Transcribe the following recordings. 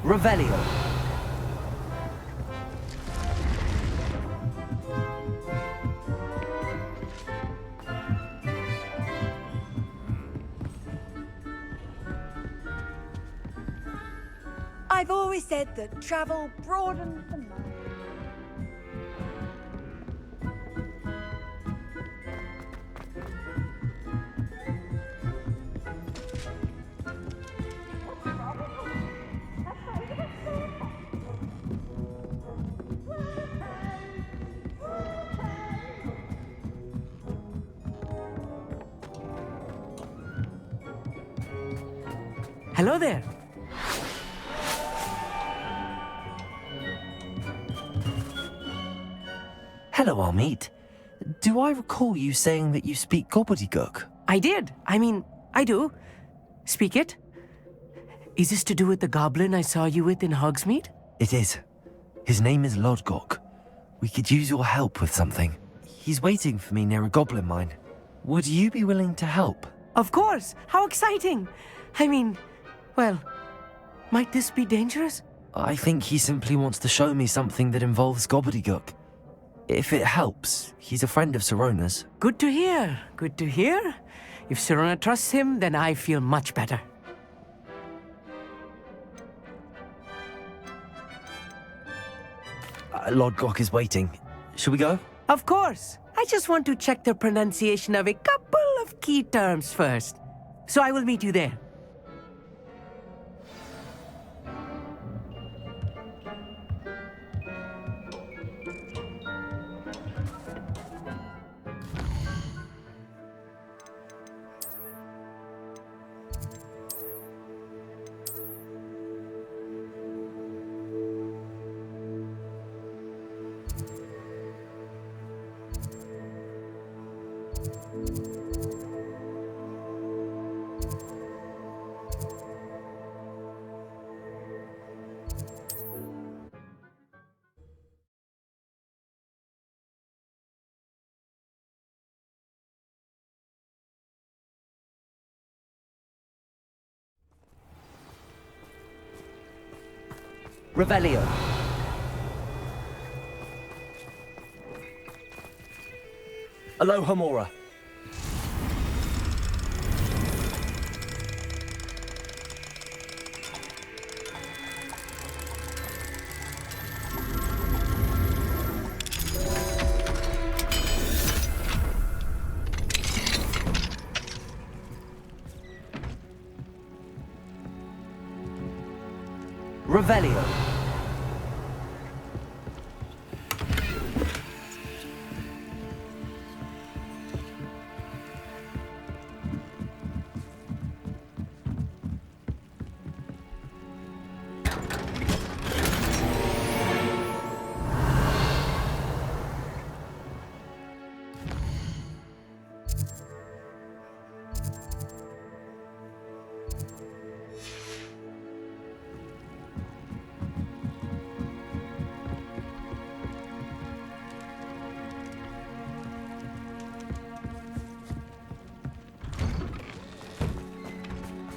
Revelio. I've always said that travel broadens the mind. Hello there. Hello, Amit. Do I recall you saying that you speak Gobbledegook? I did. I do. Speak it. Is this to do with the goblin I saw you with in Hogsmeade? It is. His name is Lodgok. We could use your help with something. He's waiting for me near a goblin mine. Would you be willing to help? Of course. How exciting. Well, might this be dangerous? I think he simply wants to show me something that involves Gobbledegook. If it helps, he's a friend of Sirona's. Good to hear. Good to hear. If Sirona trusts him, then I feel much better. Lodgok is waiting. Shall we go? Of course. I just want to check the pronunciation of a couple of key terms first. So I will meet you there. Revelio. Aloha Mora. Revelio.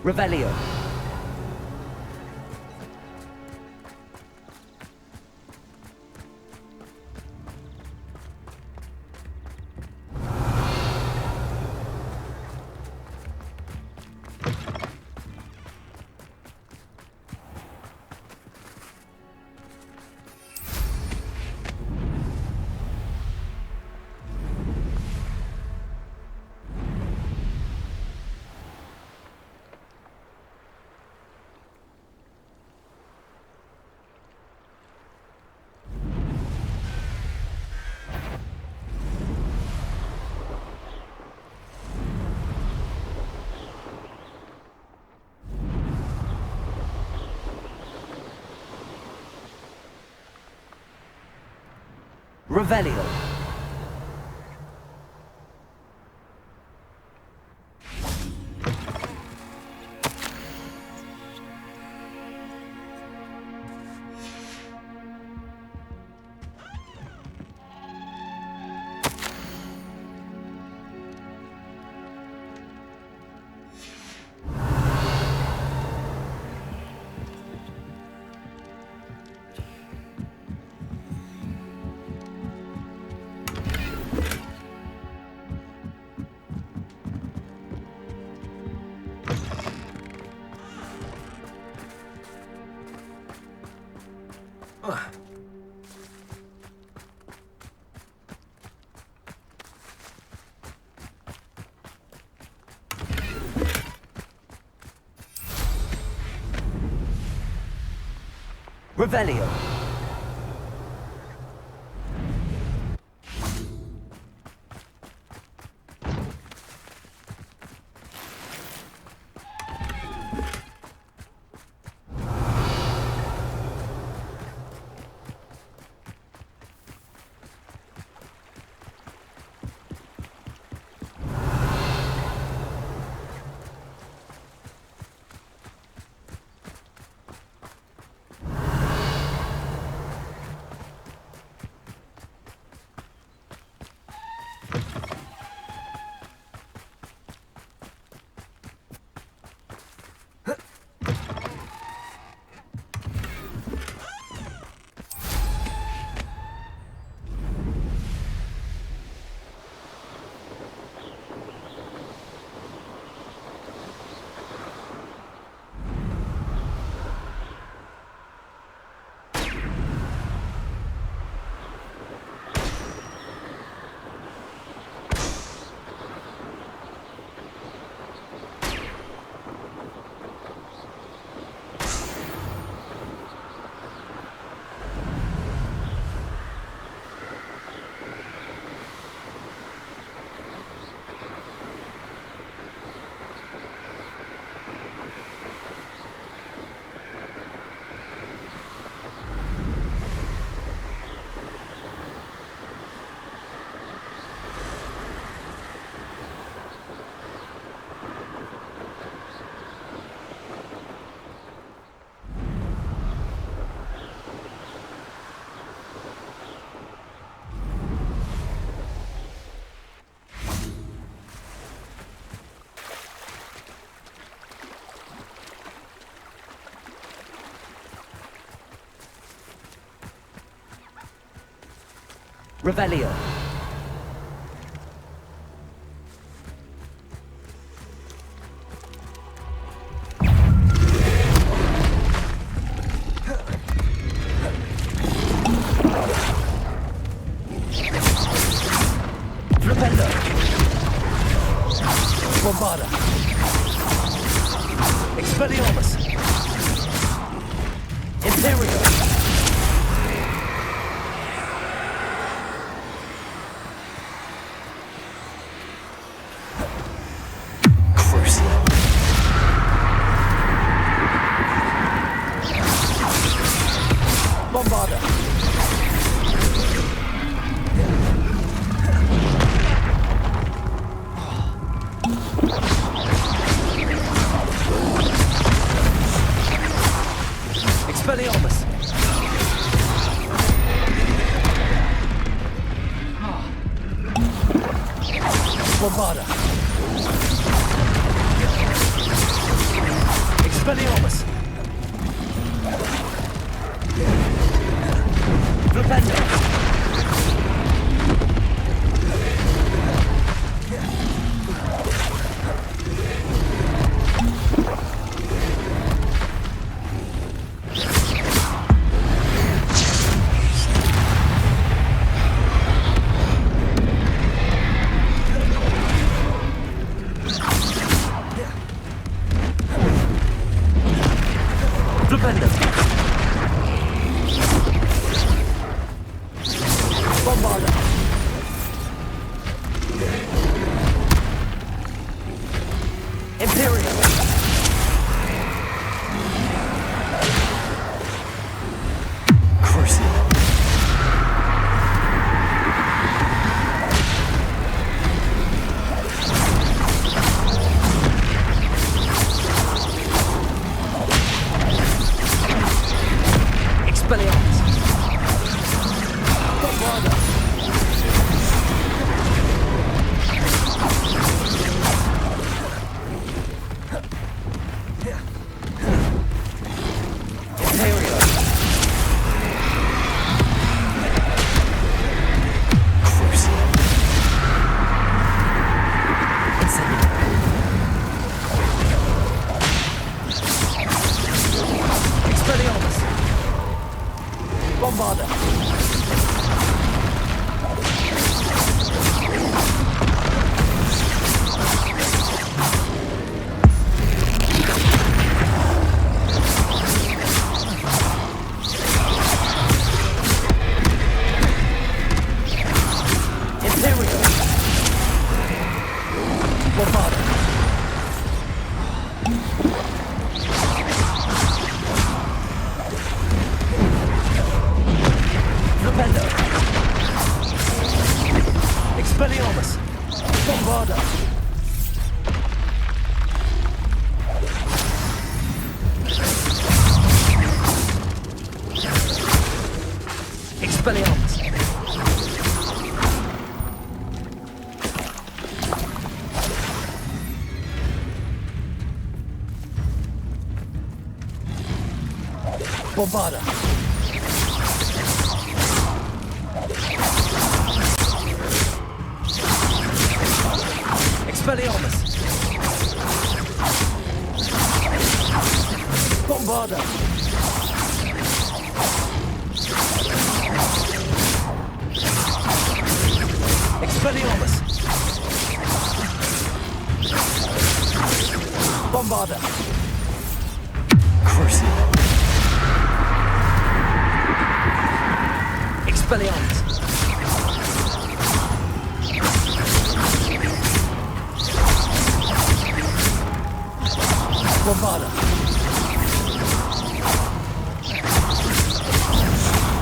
Revelio. Revelio. Revelio. Revelio. Flipendo. Bombarda. Expelliarmus. Imperial. Bombarda. Expelliarmus. Bombarda. Expelliarmus. Flipendo. Flipendo. Bombarda. Imperial. Crucible. Expelliarmus. Bombarda. Imperial. Crucible. Incendiary. Expelliarmus. Bombarda. Bombarda! Expelliarmus! Bombarda! Expelliarmus! Bombarda! Expelliarmus! Bombarda! Crucible! Expelliarmus! Bombarda!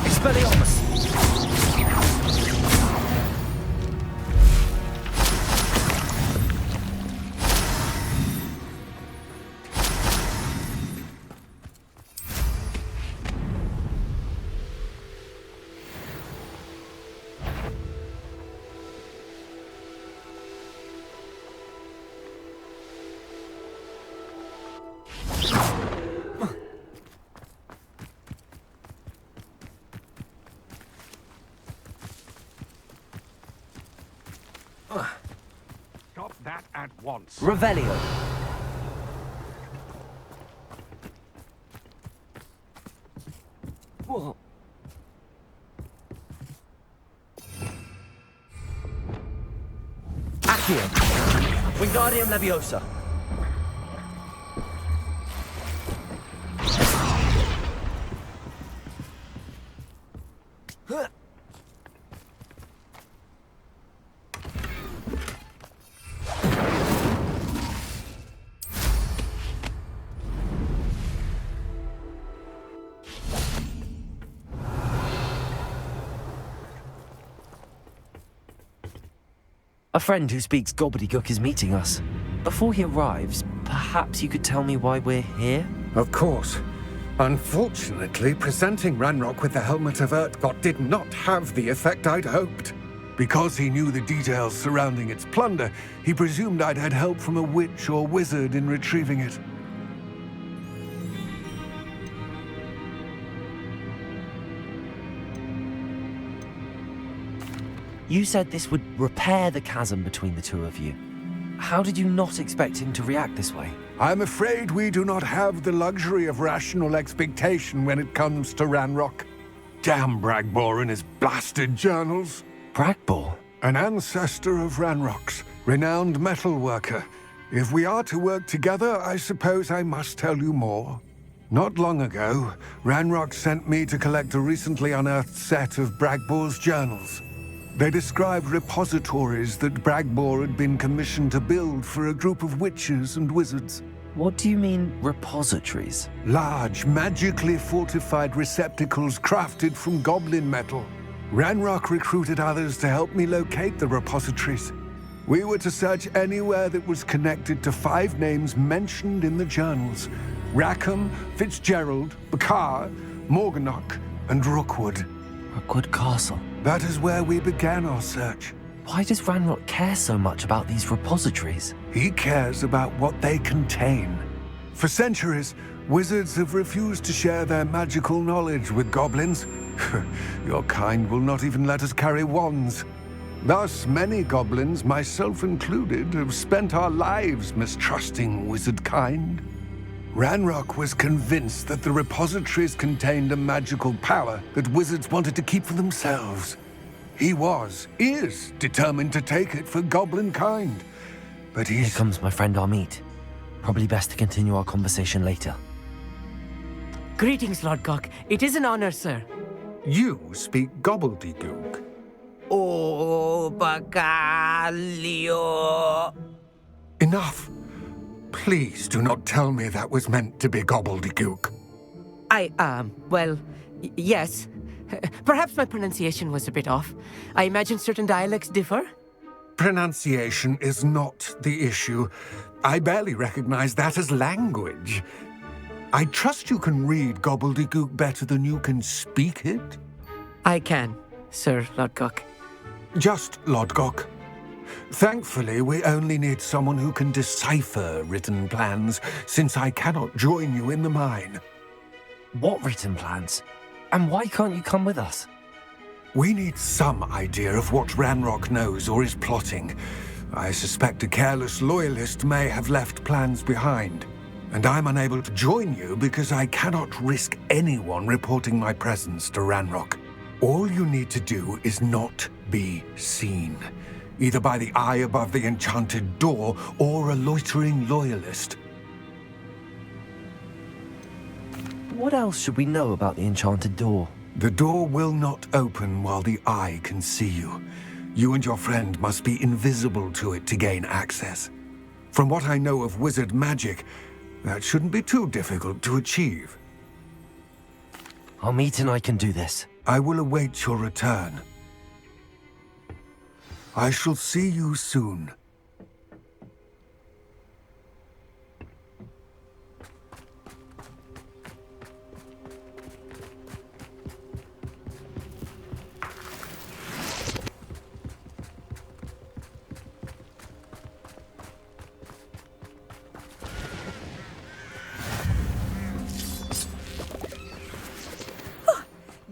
Expelliarmus! Stop that at once. Revelio! Whoa. Accio! Wingardium Leviosa! A friend who speaks Gobbledegook is meeting us. Before he arrives, perhaps you could tell me why we're here? Of course. Unfortunately, presenting Ranrok with the Helmet of Urtkot did not have the effect I'd hoped. Because he knew the details surrounding its plunder, he presumed I'd had help from a witch or wizard in retrieving it. You said this would repair the chasm between the two of you. How did you not expect him to react this way? I'm afraid we do not have the luxury of rational expectation when it comes to Ranrok. Damn Bragbor and his blasted journals. Bragbor? An ancestor of Ranrok's, renowned metal worker. If we are to work together, I suppose I must tell you more. Not long ago, Ranrok sent me to collect a recently unearthed set of Bragbor's journals. They described repositories that Bragbor had been commissioned to build for a group of witches and wizards. What do you mean, repositories? Large, magically fortified receptacles crafted from goblin metal. Ranrok recruited others to help me locate the repositories. We were to search anywhere that was connected to 5 names mentioned in the journals: Rackham, Fitzgerald, Bakar, Morganach, and Rookwood. Rookwood Castle. That is where we began our search. Why does Ranrok care so much about these repositories? He cares about what they contain. For centuries, wizards have refused to share their magical knowledge with goblins. Your kind will not even let us carry wands. Thus, many goblins, myself included, have spent our lives mistrusting wizard kind. Ranrok was convinced that the repositories contained a magical power that wizards wanted to keep for themselves. He is determined to take it for goblin kind. But Here comes my friend Amit. Probably best to continue our conversation later. Greetings, Lord Gok. It is an honor, sir. You speak Gobbledegook. Oh, Bagalio. Enough. Please do not tell me that was meant to be Gobbledegook. Yes. Perhaps my pronunciation was a bit off. I imagine certain dialects differ. Pronunciation is not the issue. I barely recognize that as language. I trust you can read Gobbledegook better than you can speak it? I can, Sir Lodgok. Just Lodgok. Thankfully, we only need someone who can decipher written plans, since I cannot join you in the mine. What written plans? And why can't you come with us? We need some idea of what Ranrok knows or is plotting. I suspect a careless loyalist may have left plans behind. And I'm unable to join you because I cannot risk anyone reporting my presence to Ranrok. All you need to do is not be seen, either by the eye above the enchanted door or a loitering loyalist. What else should we know about the enchanted door? The door will not open while the eye can see you. You and your friend must be invisible to it to gain access. From what I know of wizard magic, that shouldn't be too difficult to achieve. Our meet and I can do this. I will await your return. I shall see you soon.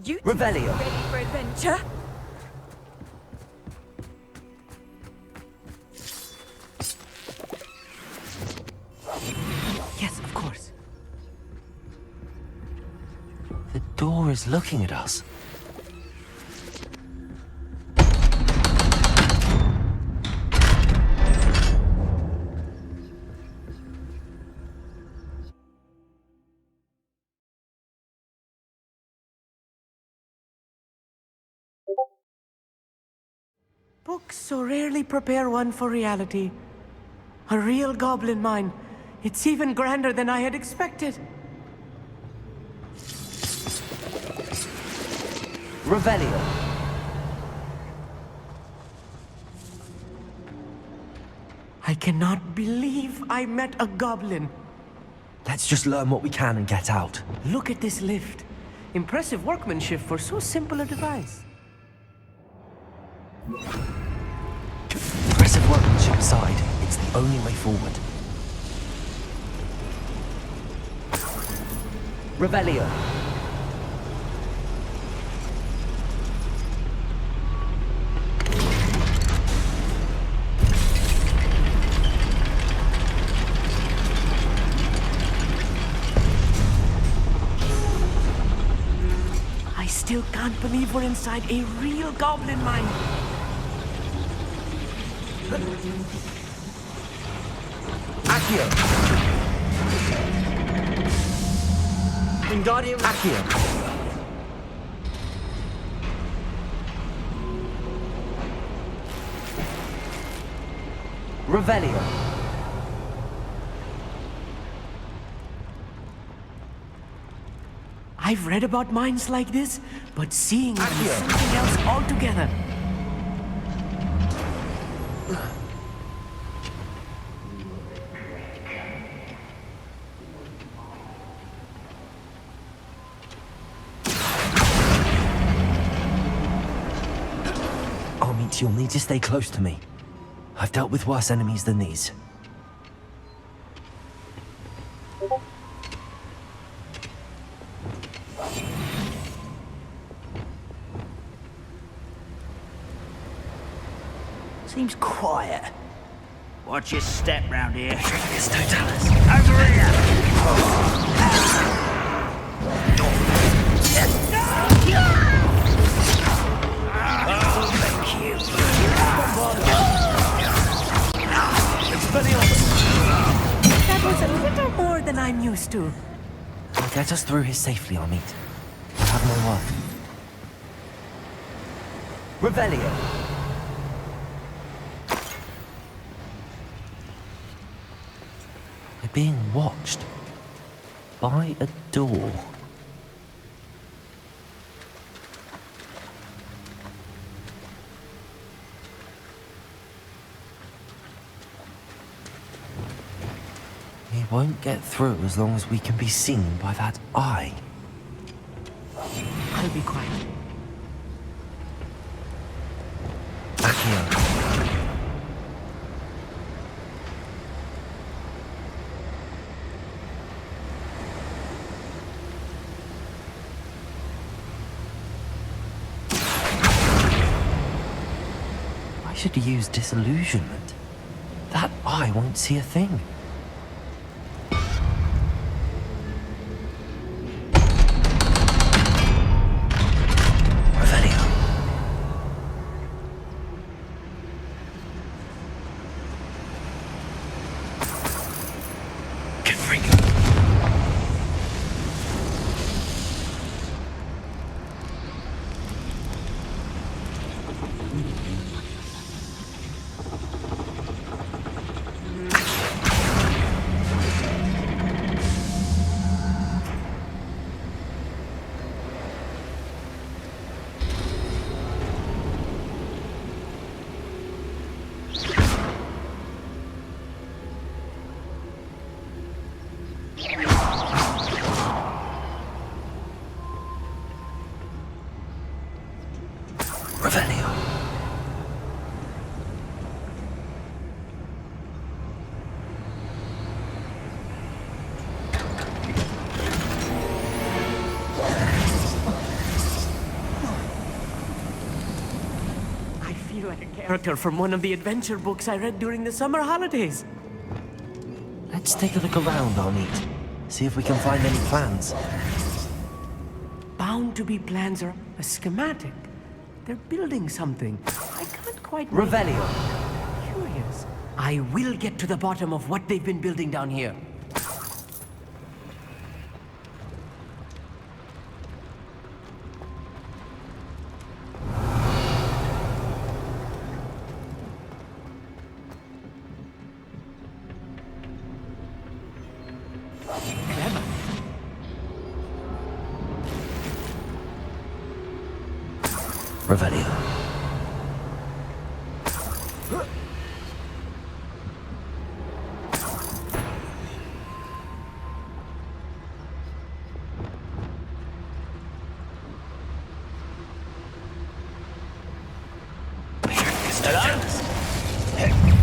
You Revelio. ready for adventure? Yes, of course. The door is looking at us. Books so rarely prepare one for reality. A real goblin mine. It's even grander than I had expected. Revelio. I cannot believe I met a goblin. Let's just learn what we can and get out. Look at this lift. Impressive workmanship for so simple a device. Impressive workmanship aside, it's the only way forward. Revelio. I still can't believe we're inside a real goblin mine. Accio. Wingardium Accio. Revelio. I've read about mines like this, but seeing them is Accio. something else altogether. You'll need to stay close to me. I've dealt with worse enemies than these. Seems quiet. Watch your step round here. It's Totalis. Over here! Thank you. That was a little more than I'm used to. I'll get us through here safely, I'll meet. I have my word. Revelio. We're being watched. By a door. He won't get through as long as we can be seen by that eye. I'll be quiet. Accio. I should use disillusionment. That eye won't see a thing. Revelio. Confringo. Revelio. I feel like a character from one of the adventure books I read during the summer holidays. Let's take a look around, Arneet. See if we can find any plans. Bound to be plans or a schematic. They're building something. I can't quite make- Revelio. Curious. I will get to the bottom of what they've been building down here. Clever. Revelio.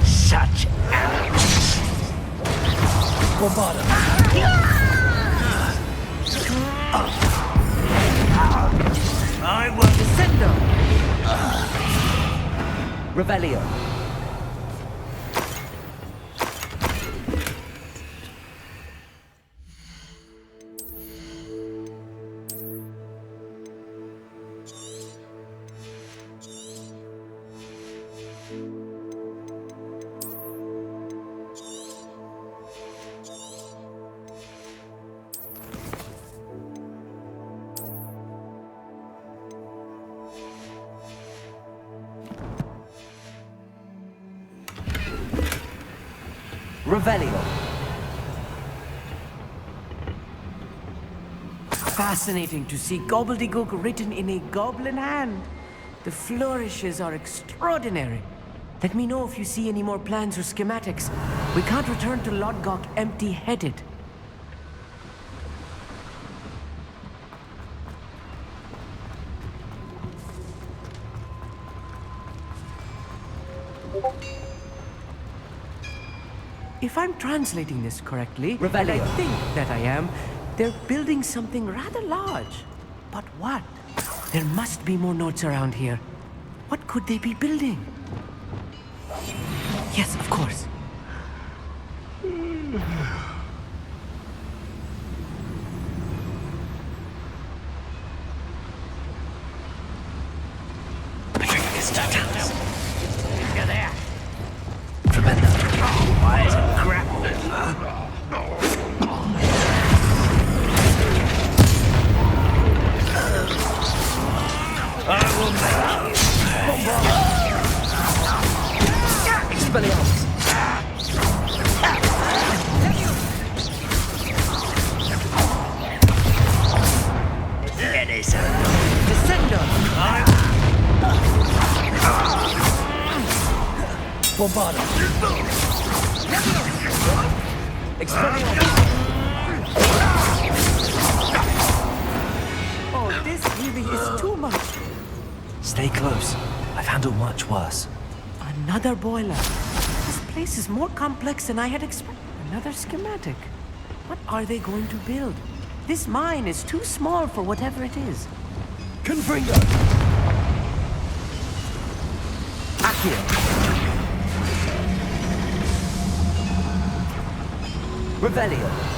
Such arrogance. I will Descendo. Revelio. Revelio. Fascinating to see Gobbledegook written in a goblin hand. The flourishes are extraordinary. Let me know if you see any more plans or schematics. We can't return to Lodgok empty-headed. If I'm translating this correctly, and I think that I am, they're building something rather large. But what? There must be more notes around here. What could they be building? Yes, of course. You're there. Tremendo. Why is it grappled? I will make you. Expelliarmus. It is a Descendo! Bombardo. Expelliarmus. close. I've handled much worse. Another boiler. This place is more complex than I had expected. Another schematic. What are they going to build? This mine is too small for whatever it is. Confringo! Accio! Revelio!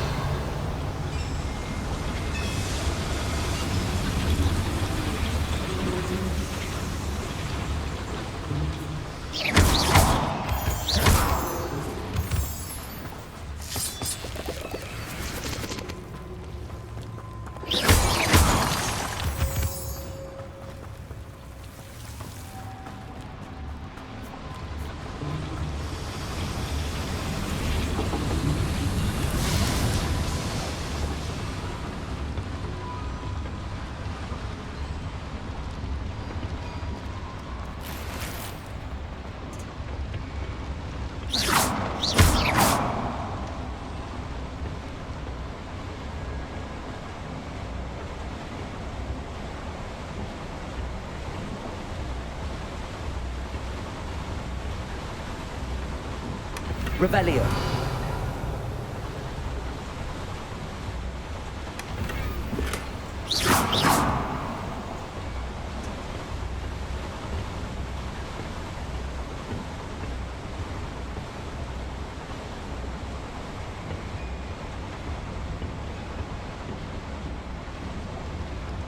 Revelio.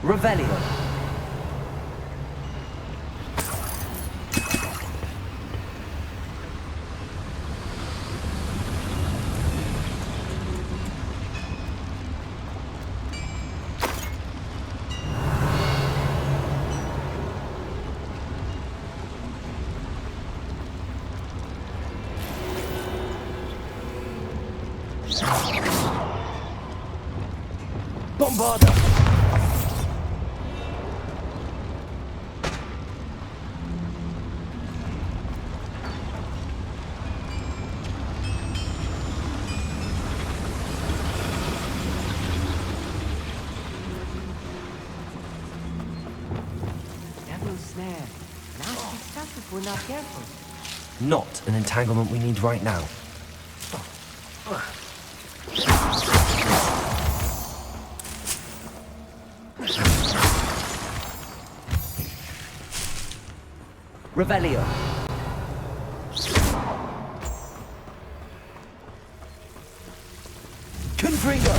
Revelio. Bombarda! Devil's snare. Nasty stuff if we're not careful. Not an entanglement we need right now. Revelio. Confringo.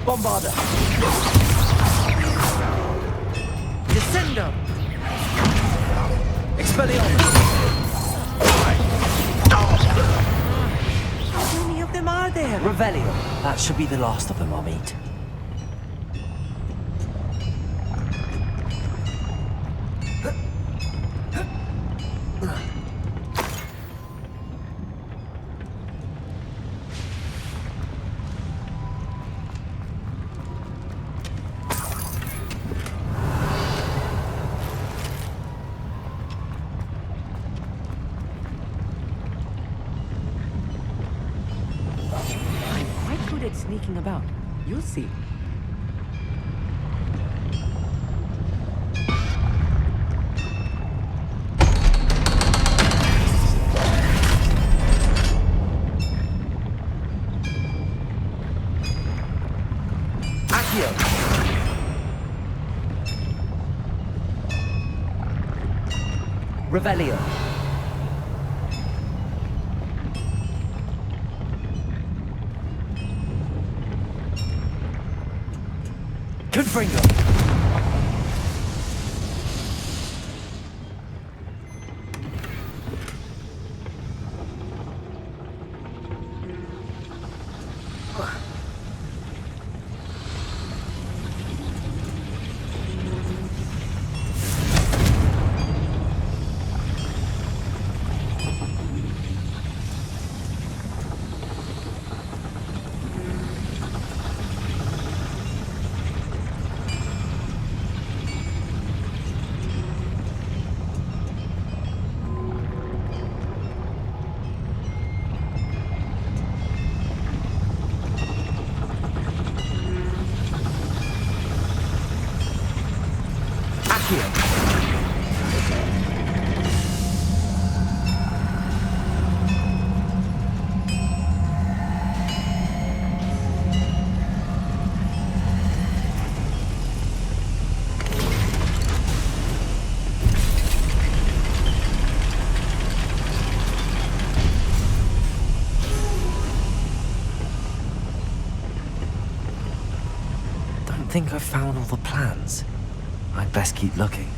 Bombarda! Descendo! Expelliarmus! How many of them are there? Revelio. That should be the last of them I'll meet. Sneaking about. You'll see. Accio. Revelio. here. I think I've found all the plans. I'd best keep looking.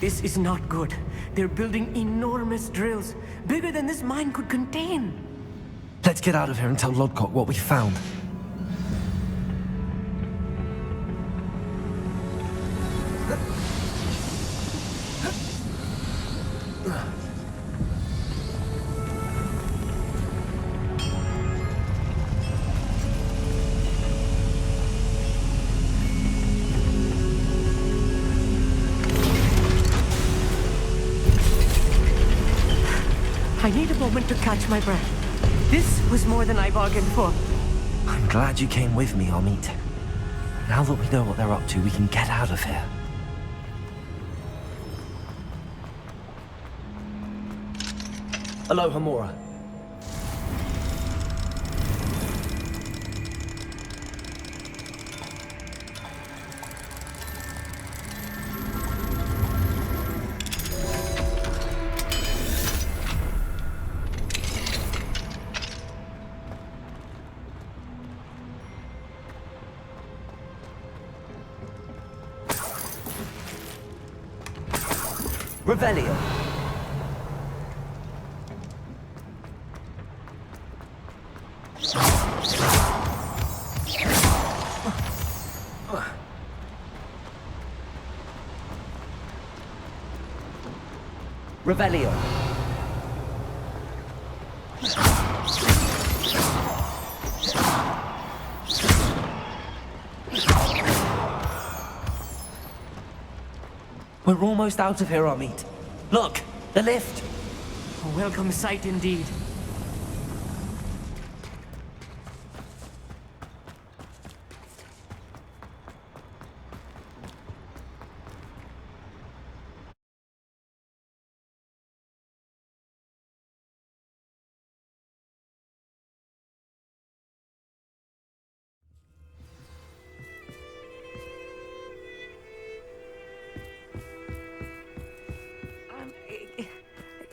This is not good. They're building enormous drills, bigger than this mine could contain. Let's get out of here and tell Lodgok what we found. I need a moment to catch my breath. This was more than I bargained for. I'm glad you came with me, Amit. Now that we know what they're up to, we can get out of here. Aloha, Mora. Revelio. Revelio. We're almost out of here, Amit. Look, the lift. A welcome sight indeed.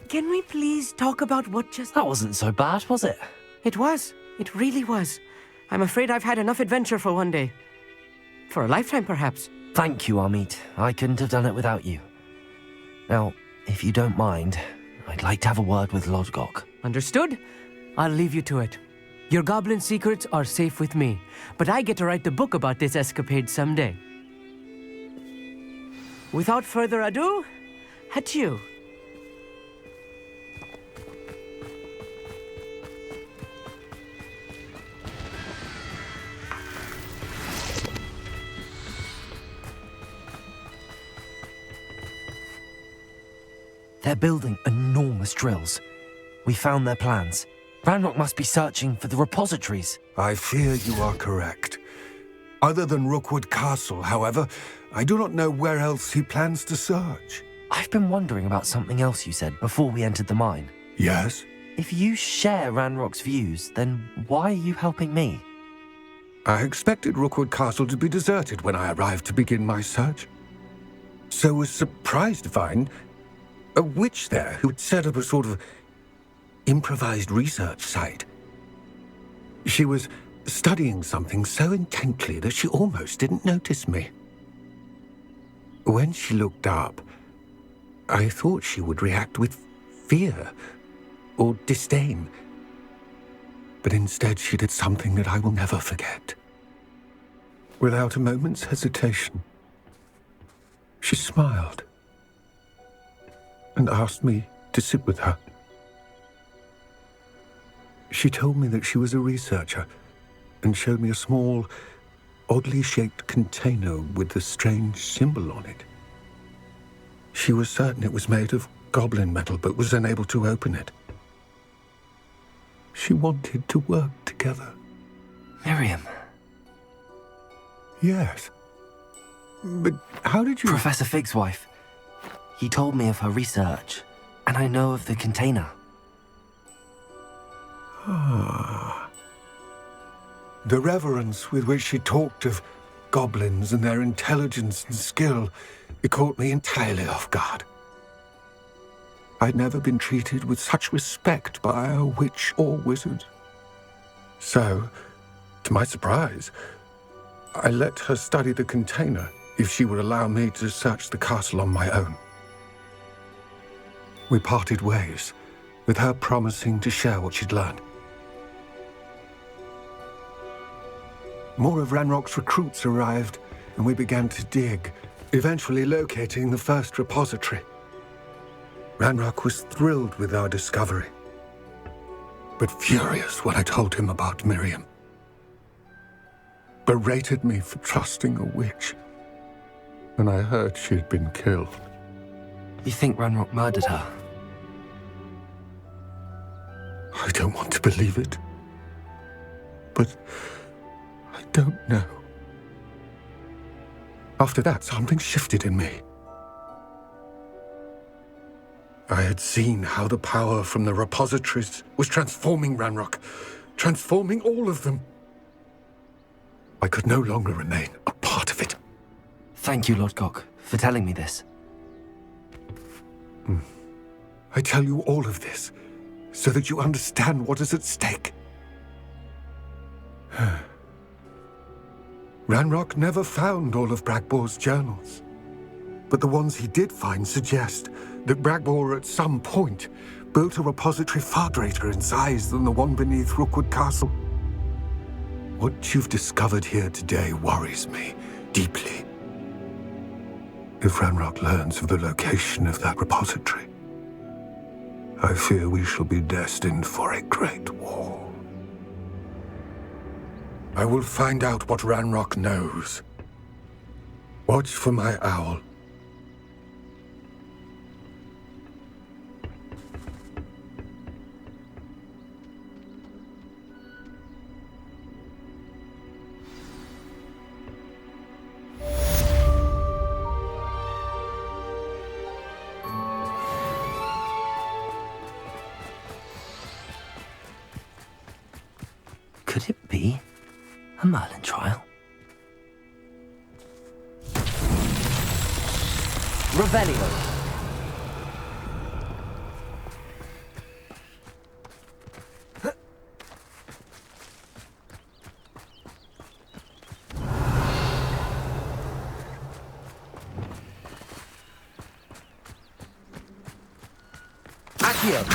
Can we please talk about what just... That wasn't so bad, was it? It was. It really was. I'm afraid I've had enough adventure for one day. For a lifetime, perhaps. Thank you, Amit. I couldn't have done it without you. Now, if you don't mind, I'd like to have a word with Lodgok. Understood? I'll leave you to it. Your goblin secrets are safe with me, but I get to write the book about this escapade someday. Without further ado, adieu. They're building enormous drills. We found their plans. Ranrok must be searching for the repositories. I fear you are correct. Other than Rookwood Castle, however, I do not know where else he plans to search. I've been wondering about something else you said before we entered the mine. Yes? If you share Ranrock's views, then why are you helping me? I expected Rookwood Castle to be deserted when I arrived to begin my search. So was surprised to find a witch there who had set up a sort of improvised research site. She was studying something so intently that she almost didn't notice me. When she looked up, I thought she would react with fear or disdain. But instead she did something that I will never forget. Without a moment's hesitation, she smiled and asked me to sit with her. She told me that she was a researcher and showed me a small, oddly shaped container with the strange symbol on it. She was certain it was made of goblin metal, but was unable to open it. She wanted to work together. Miriam. Yes. But how did you... Professor Fig's wife. He told me of her research, and I know of the container. Ah. The reverence with which she talked of goblins and their intelligence and skill, it caught me entirely off guard. I'd never been treated with such respect by a witch or wizard. So, to my surprise, I let her study the container if she would allow me to search the castle on my own. We parted ways, with her promising to share what she'd learned. More of Ranrok's recruits arrived, and we began to dig, eventually locating the first repository. Ranrok was thrilled with our discovery, but furious when I told him about Miriam. Berated me for trusting a witch, and I heard she'd been killed. You think Ranrok murdered her? I don't want to believe it, but I don't know. After that, something shifted in me. I had seen how the power from the repositories was transforming Ranrok, transforming all of them. I could no longer remain a part of it. Thank you, Lord Gok, for telling me this. I tell you all of this so that you understand what is at stake. Ranrok never found all of Bragbor's journals, but the ones he did find suggest that Bragbor at some point built a repository far greater in size than the one beneath Rookwood Castle. What you've discovered here today worries me deeply. If Ranrok learns of the location of that repository, I fear we shall be destined for a great war. I will find out what Ranrok knows. Watch for my owl. Could it be a Merlin trial? Revelio. Accio.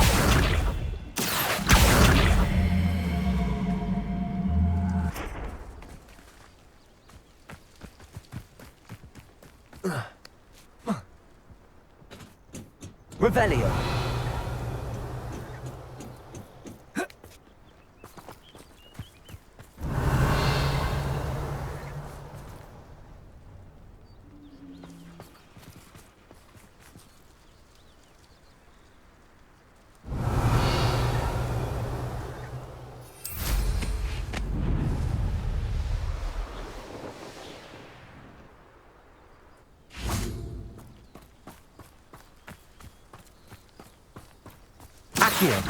Revelio. Accio.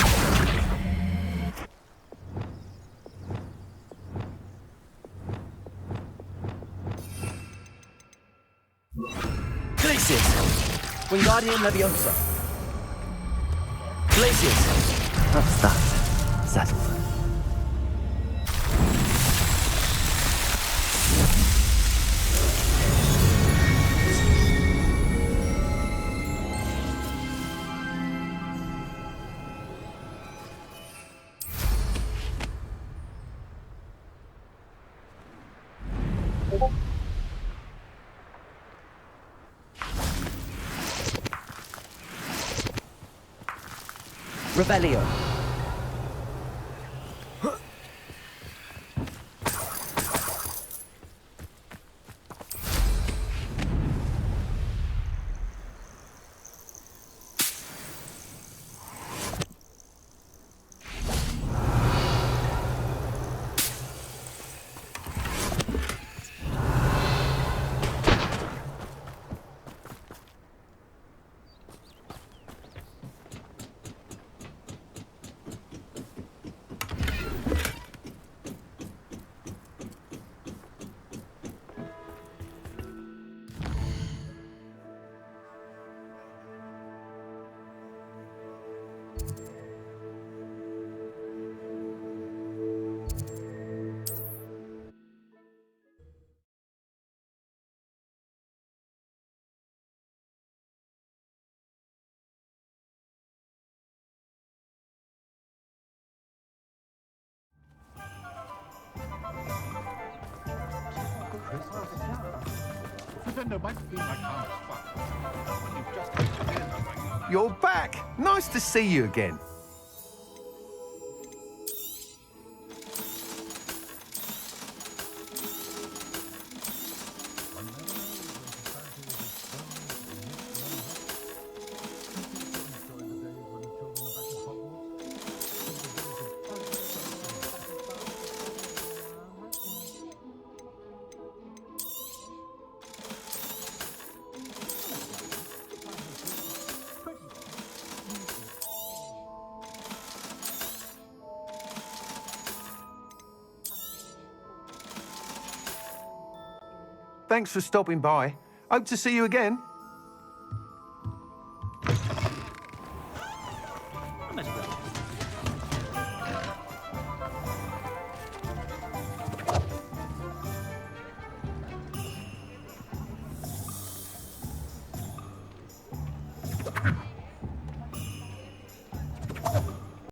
Glacius. Wingardium Leviosa. Glacius. That's that. Settled. Revelio. Pretender might think I can't fuck, but you've just explained my... You're back! Nice to see you again. Thanks for stopping by. Hope to see you again.